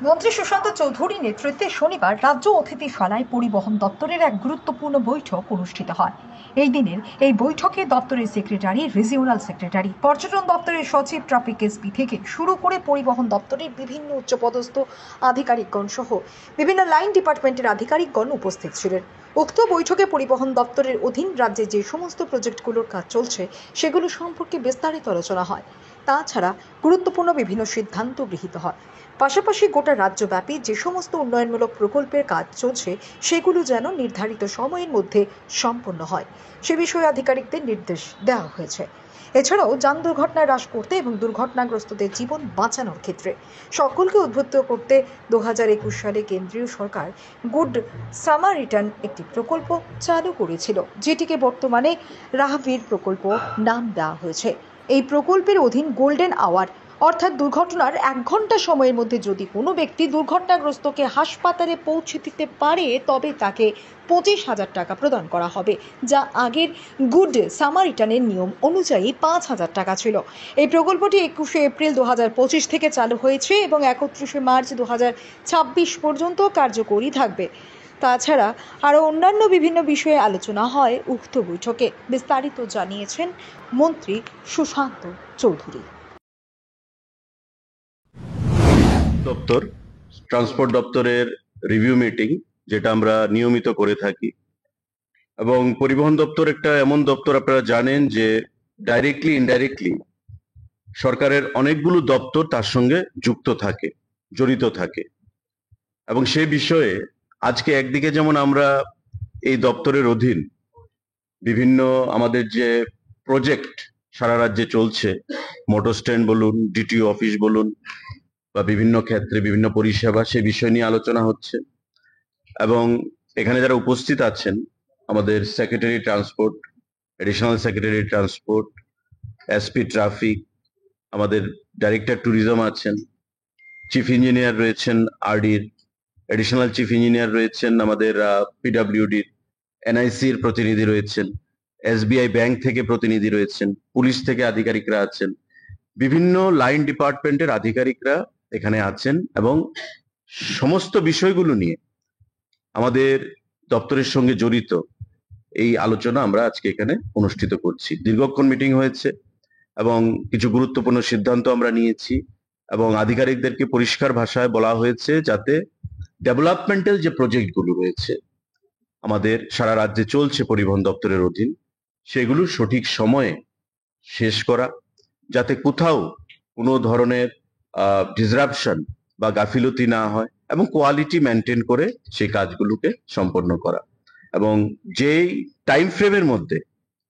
মন্ত্রী সুশান্ত চৌধুরীর নেতৃত্বে শনিবার রাজ্য অতিথিশালায় পরিবহন দপ্তরের এক গুরুত্বপূর্ণ বৈঠক অনুষ্ঠিত হয়। এই দিনের এই বৈঠকে দপ্তরের সেক্রেটারি, রিজিওনাল সেক্রেটারি, পর্যটন দপ্তরের সচিব, ট্রাফিক এসপি থেকে শুরু করে পরিবহন দপ্তরের বিভিন্ন উচ্চপদস্থ আধিকারিকগণ সহ বিভিন্ন লাইন ডিপার্টমেন্টের আধিকারিকগণ উপস্থিত ছিলেন। উক্ত বৈঠকে পরিবহন দপ্তরের অধীন রাজ্যে যে সমস্ত প্রজেক্টগুলোর কাজ চলছে সেগুলো সম্পর্কে বিস্তারিত আলোচনা হয়। তাছাড়া গুরুত্বপূর্ণ বিভিন্ন সিদ্ধান্ত গৃহীত হয়। পাশাপাশি গোটা রাজ্যব্যাপী যে সমস্ত উন্নয়নমূলক প্রকল্পের কাজ চলছে সেগুলো যেন নির্ধারিত সময়ের মধ্যে সম্পন্ন হয় সে বিষয়ে আধিকারিকদের নির্দেশ দেওয়া হয়েছে। এছাড়াও যান দুর্ঘটনা হ্রাস করতে এবং দুর্ঘটনাগ্রস্তদের জীবন বাঁচানোর ক্ষেত্রে সকলকে উদ্বুদ্ধ করতে 2021 সালে কেন্দ্রীয় সরকার গুড সামারিটান একটি প্রকল্প চালু করেছিল, যেটিকে বর্তমানে রাহবীর প্রকল্প নাম দেওয়া হয়েছে। এই প্রকল্পের অধীন গোল্ডেন আওয়ার অর্থাৎ দুর্ঘটনার 1 ঘন্টা সময়ের মধ্যে যদি কোনো ব্যক্তি দুর্ঘটনাগ্রস্তকে হাসপাতালে পৌঁছে দিতে পারে তবে তাকে 25,000 টাকা প্রদান করা হবে, যা আগের গুড সামারিটানের নিয়ম অনুযায়ী 5,000 টাকা ছিল। এই প্রকল্পটি 21 এপ্রিল 2025 থেকে চালু হয়েছে এবং 31 মার্চ 2026 পর্যন্ত কার্যকরী থাকবে। তাছাড়া আরও অন্যান্য বিভিন্ন বিষয়ে আলোচনা হয় উক্ত বৈঠকে, বিস্তারিত জানিয়েছেন মন্ত্রী সুশান্ত চৌধুরী। দপ্তর ট্রান্সপোর্ট দপ্তরের রিভিউ মিটিং যেটা আমরা নিয়মিত করে থাকি, এবং পরিবহন দপ্তর একটা এমন দপ্তর আপনারা জানেন যে ডাইরেক্টলি ইনডাইরেক্টলি সরকারের অনেকগুলো দপ্তর তার সঙ্গে যুক্ত থাকে, জড়িত থাকে। এবং সেই বিষয়ে আজকে একদিকে যেমন আমরা এই দপ্তরের অধীন বিভিন্ন আমাদের যে প্রজেক্ট সারা রাজ্যে চলছে, মোটর স্ট্যান্ড বলুন, ডিটিও অফিস বলুন, বা বিভিন্ন ক্ষেত্রে বিভিন্ন পরিষেবা, সে বিষয় নিয়ে আলোচনা হচ্ছে। এবং এখানে যারা উপস্থিত আছেন, আমাদের secretary transport, additional secretary transport, SP traffic, আমাদের ডাইরেক্টর ট্যুরিজম আছেন, চিফ ইঞ্জিনিয়ার রয়েছেন আরডির, এডিশনাল চিফ ইঞ্জিনিয়ার রয়েছেন আমাদের পিডব্লিউডির, এনআইসির প্রতিনিধি রয়েছেন, এসবিআই ব্যাংক থেকে প্রতিনিধি রয়েছেন, পুলিশ থেকে আধিকারিকরা আছেন, বিভিন্ন লাইন ডিপার্টমেন্টের আধিকারিকরা এখানে আছেন। এবং সমস্ত বিষয়গুলো নিয়ে আমাদের দপ্তরের সঙ্গে জড়িত এই আলোচনা আমরা আজকে এখানে অনুষ্ঠিত করছি। দীর্ঘক্ষণ মিটিং হয়েছে এবং কিছু গুরুত্বপূর্ণ সিদ্ধান্ত আমরা নিয়েছি, এবং আধিকারিকদেরকে পরিষ্কার ভাষায় বলা হয়েছে যাতে ডেভেলপমেন্টাল যে প্রজেক্টগুলো রয়েছে আমাদের সারা রাজ্যে চলছে পরিবহন দপ্তরের অধীন, সেগুলো সঠিক সময়ে শেষ করা, যাতে কোথাও কোনো ধরনের ডিসরাপশন বা গাফিলতি না হয়, এবং কোয়ালিটি মেনটেন করে সেই কাজগুলোকে সম্পন্ন করা। এবং যেই টাইম ফ্রেমের মধ্যে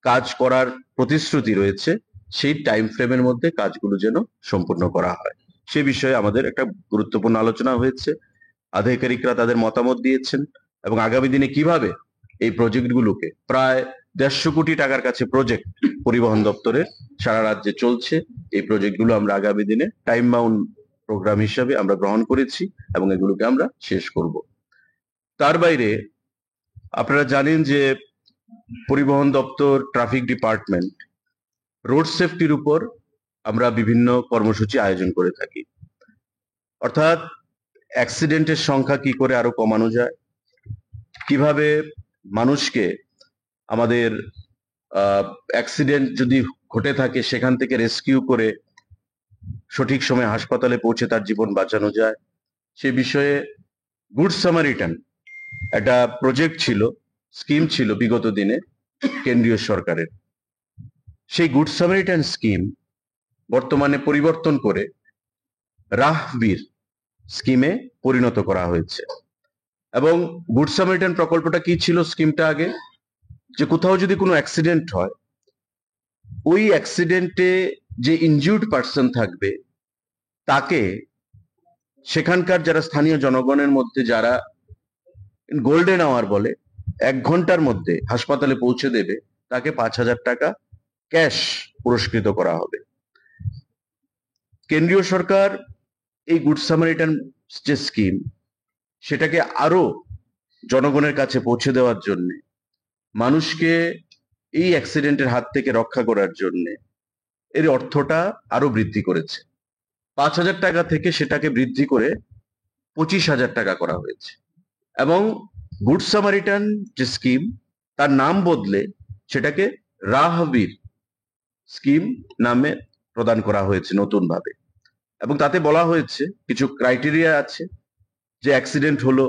কাজ করার প্রতিশ্রুতি রয়েছে সেই টাইম ফ্রেমের মধ্যে কাজগুলো যেন সম্পূর্ণ করা হয়, সে বিষয়ে আমাদের একটা গুরুত্বপূর্ণ আলোচনা হয়েছে। আধিকারিকরা তাদের মতামত দিয়েছেন, এবং আগামী দিনে কিভাবে এই প্রজেক্টগুলোকে, প্রায় 150 কোটি টাকার কাছে প্রজেক্ট পরিবহন দপ্তরের সারা রাজ্যে চলছে, এই প্রজেক্টগুলো আমরা আগামী দিনে টাইম বাউন্ড প্রোগ্রাম হিসাবে আমরা গ্রহণ করেছি এবং এগুলোকে আমরা শেষ করব। তার বাইরে আপনারা জানেন যে পরিবহন দপ্তর, ট্রাফিক ডিপার্টমেন্ট রোড সেফটির উপর আমরা বিভিন্ন কর্মসূচি আয়োজন করে থাকি। অর্থাৎ অ্যাক্সিডেন্টের সংখ্যা কি করে আরো কমানো যায়, কিভাবে মানুষকে আমাদের অ্যাক্সিডেন্ট যদি ঘটে থাকে সেখান থেকে রেস্কিউ করে সঠিক সময়ে হাসপাতালে পৌঁছে তার জীবন বাঁচানো যায়, সে বিষয়ে গুড সামারিটান একটা প্রজেক্ট ছিল, স্কিম ছিল বিগত দিনে কেন্দ্রীয় সরকারের। সেই গুড সামারিটান স্কিম বর্তমানে পরিবর্তন করে রাহবীর স্কিমে পরিণত করা হয়েছে। এবং গুড সামারিটান প্রকল্পটা কি ছিল, স্কিমটা আগে, যে কোথাও যদি কোনো অ্যাক্সিডেন্ট হয়, ওই অ্যাক্সিডেন্টে যে ইনজিউর্ড পার্সন থাকবে তাকে সেখানকার যারা স্থানীয় জনগণের মধ্যে যারা গোল্ডেন আওয়ার বলে 1 ঘন্টার মধ্যে হাসপাতালে পৌঁছে দেবে, তাকে 5,000 টাকা ক্যাশ পুরস্কৃত করা হবে। কেন্দ্রীয় সরকার এই গুড সামারিটান যে স্কিম, সেটাকে আরো জনগণের কাছে পৌঁছে দেওয়ার জন্য, মানুষকে এই অ্যাক্সিডেন্টের হাত থেকে রক্ষা করার জন্য এর অর্থটা আরো বৃদ্ধি করেছে। 5,000 টাকা থেকে সেটাকে বৃদ্ধি করে 25,000 টাকা করা হয়েছে। এবং গুড সামারিটান যে স্কিম, তার নাম বদলে সেটাকে রাহবীর স্কিম নামে প্রদান করা হয়েছে নতুন ভাবে। এবং তাতে বলা হয়েছে কিছু ক্রাইটেরিয়া আছে, যে অ্যাক্সিডেন্ট হলো,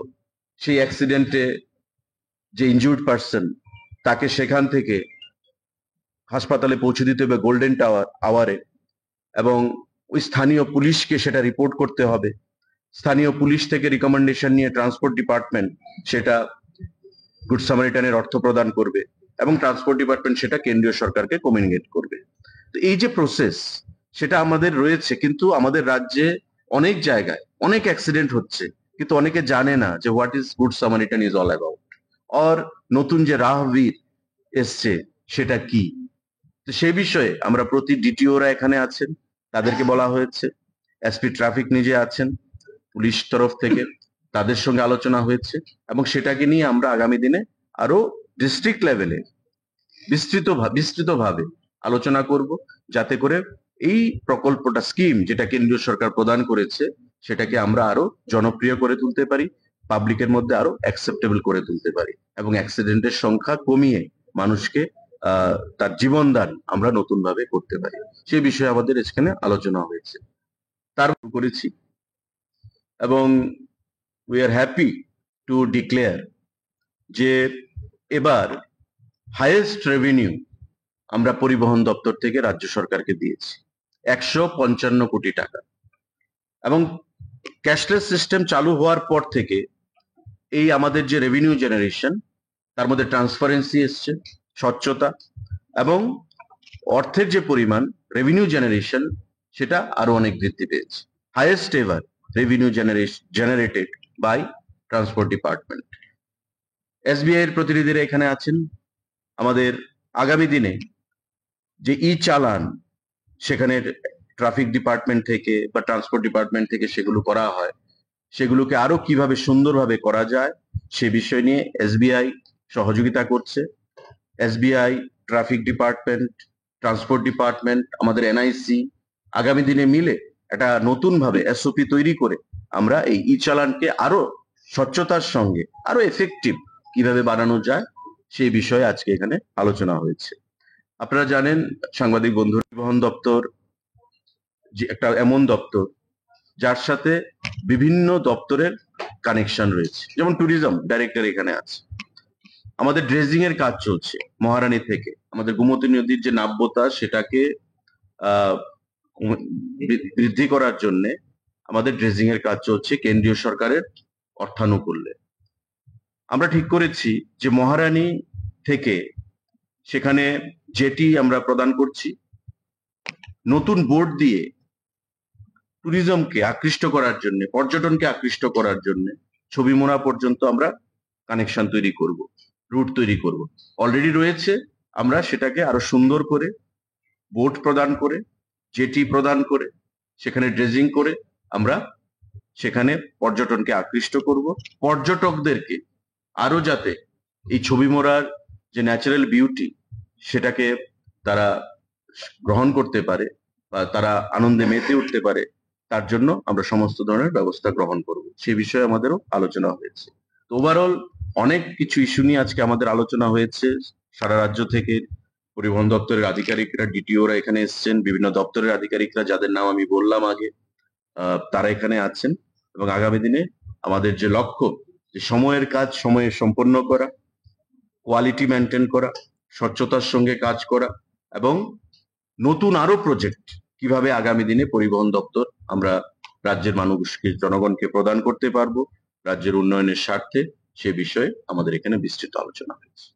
সেই অ্যাক্সিডেন্টে যে ইনজুর্ড পার্সন, তাকে সেখান থেকে হাসপাতালে পৌঁছে দিতে হবে গোল্ডেন আওয়ারে, এবং ওই স্থানীয় পুলিশকে সেটা রিপোর্ট করতে হবে। স্থানীয় পুলিশ থেকে রিকমেন্ডেশন নিয়ে ট্রান্সপোর্ট ডিপার্টমেন্ট সেটা গুড সামারিটানের অর্থ প্রদান করবে, এবং ট্রান্সপোর্ট ডিপার্টমেন্ট সেটা কেন্দ্রীয় সরকারকে কমিউনিকেট করবে। তো এই যে প্রসেস, সেটা আমাদের রয়েছে, কিন্তু আমাদের রাজ্যে অনেক জায়গায় অনেক অ্যাক্সিডেন্ট হচ্ছে, কিন্তু অনেকে জানে না যে what is good Samaritan is all about, আর নতুন যে রাহবীর এসছে সেটা কি। তো সেই বিষয়ে আমরা প্রতি ডিটিওরা এখানে আছেন, তাদেরকে বলা হয়েছে, এসপি ট্রাফিক নিজে আছেন পুলিশ তরফ থেকে, তাদের সঙ্গে আলোচনা হয়েছে, এবং সেটাকে নিয়ে আমরা আগামী দিনে আরো ডিস্ট্রিক্ট লেভেলে বিস্তৃতভাবে আলোচনা করব, যাতে করে এই প্রকল্পটা, স্কিম যেটা কেন্দ্রীয় সরকার প্রদান করেছে, সেটাকে আমরা আরো জনপ্রিয় করে তুলতে পারি, পাবলিকের মধ্যে আরো অ্যাকসেপ্টেবল করে তুলতে পারি, এবং অ্যাক্সিডেন্টের সংখ্যা কমিয়ে মানুষকে তার জীবনদান আমরা নতুন ভাবে করতে পারি। সেই বিষয়ে আমাদের এখানে আলোচনা হয়েছে, তার করেছি। এবং we are happy to declare যে এবার হাইয়েস্ট রেভিনিউ আমরা পরিবহন দপ্তর থেকে রাজ্য সরকারকে দিয়েছি 155 কোটি টাকা। এবং ক্যাশলেস সিস্টেম চালু হওয়ার পর থেকে এই আমাদের যে রেভিনিউ জেনারেশন, তার মধ্যে ট্রান্সপারেন্সি এসছে, স্বচ্ছতা, এবং অর্থের যে পরিমাণ রেভিনিউ জেনারেশন, সেটা আরো অনেক বৃদ্ধি পেয়েছে। Highest ever revenue generated by transport department. SBI এর প্রতিনিধিরা এখানে আছেন। আমাদের আগামী দিনে যে ই চালান, সেখানে ট্রাফিক ডিপার্টমেন্ট থেকে বা ট্রান্সপোর্ট ডিপার্টমেন্ট থেকে সেগুলো করা হয়, সেগুলোকে আরো কিভাবে সুন্দরভাবে করা যায় সে বিষয় নিয়ে এসবিআই সহযোগিতা করছে। SBI, traffic department, transport department, আমাদের এনআইসি আগামী দিনে মিলে একটা নতুন ভাবে এসওপি তৈরি করে আমরা এই ই চালানকে আরো স্বচ্ছতার সঙ্গে আরো এফেক্টিভ কিভাবে বানানো যায় সেই বিষয়ে আজকে এখানে আলোচনা হয়েছে। আপনারা জানেন সাংবাদিক বন্ধু, পরিবহন দপ্তর যে একটা এমন দপ্তর যার সাথে বিভিন্ন দপ্তরের কানেকশন রয়েছে, যেমন ট্যুরিজম ডাইরেক্টর এখানে আছে। আমাদের ড্রেজিং এর কাজ চলছে মহারানী থেকে, আমাদের গোমতী নদীর যে নাব্যতা সেটাকে বৃদ্ধি করার জন্য আমাদের ড্রেজিং এর কাজ চলছে কেন্দ্রীয় সরকারের অর্থানুকূল্যে। আমরা ঠিক করেছি যে মহারানী থেকে সেখানে জেটি আমরা প্রদান করছি, নতুন বোর্ড দিয়ে ট্যুরিজমকে আকৃষ্ট করার জন্য, পর্যটনকে আকৃষ্ট করার জন্য ছবিমোড়া পর্যন্ত আমরা কানেকশন তৈরি করব, রুট তৈরি করব। অলরেডি রয়েছে, আমরা সেটাকে আরো সুন্দর করে বোট প্রদান করে, জেটি প্রদান করে, সেখানে ড্রেজিং করে আমরা সেখানে পর্যটনকে আকৃষ্ট করব। পর্যটকদেরকে আরো যাতে এই ছবিমোড়ার যে ন্যাচারাল বিউটি সেটাকে তারা গ্রহণ করতে পারে বা তারা আনন্দে মেতে উঠতে পারে, তার জন্য আমরা সমস্ত ধরনের ব্যবস্থা গ্রহণ করব। সে বিষয়ে আমাদেরও আলোচনা হয়েছে। তো ওভারঅল অনেক কিছু ইস্যু নিয়ে আজকে আমাদের আলোচনা হয়েছে। সারা রাজ্য থেকে পরিবহন দপ্তরের আধিকারিকরা, ডিটিওরা এখানে এসছেন, বিভিন্ন দপ্তরের আধিকারিকরা যাদের নাম আমি বললাম আগে, তারা এখানে আছেন। এবং আগামী দিনে আমাদের যে লক্ষ্য, যে সময়ের কাজ সময়ে সম্পন্ন করা, কোয়ালিটি মেনটেন করা, স্বচ্ছতার সঙ্গে কাজ করা, এবং নতুন আরো প্রজেক্ট কিভাবে আগামী দিনে পরিবহন দপ্তর আমরা রাজ্যের মানুষকে, জনগণকে প্রদান করতে পারবো রাজ্যের উন্নয়নের স্বার্থে, সে বিষয়ে আমাদের এখানে বিস্তৃত আলোচনা হয়েছে।